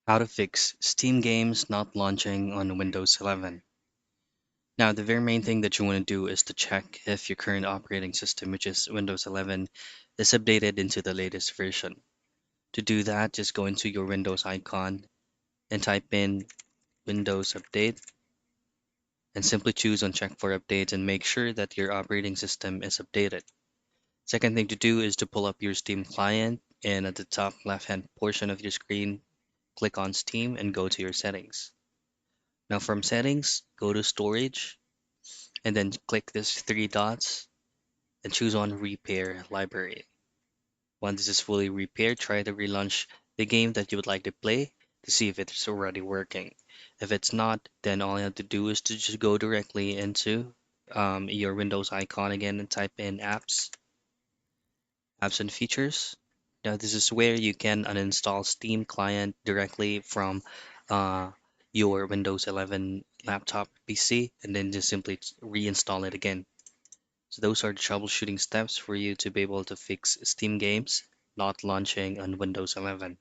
How to fix Steam games not launching on Windows 11. Now, the very main thing that you want to do is to check if your current operating system, which is Windows 11, is updated into the latest version. To do that, just go into your Windows icon and type in Windows Update and simply choose on Check for Updates and make sure that your operating system is updated. Second thing to do is to pull up your Steam client and at the top left-hand portion of your screen, click on Steam and go to your settings. Now from settings, go to storage and then click this three dots and choose on repair library. Once this is fully repaired, try to relaunch the game that you would like to play to see if it's already working. If it's not, then all you have to do is to just go directly into your Windows icon again and type in apps and features. Now this is where you can uninstall Steam client directly from uh, your Windows 11 laptop PC and then just simply reinstall it again. So those are the troubleshooting steps for you to be able to fix Steam games not launching on Windows 11.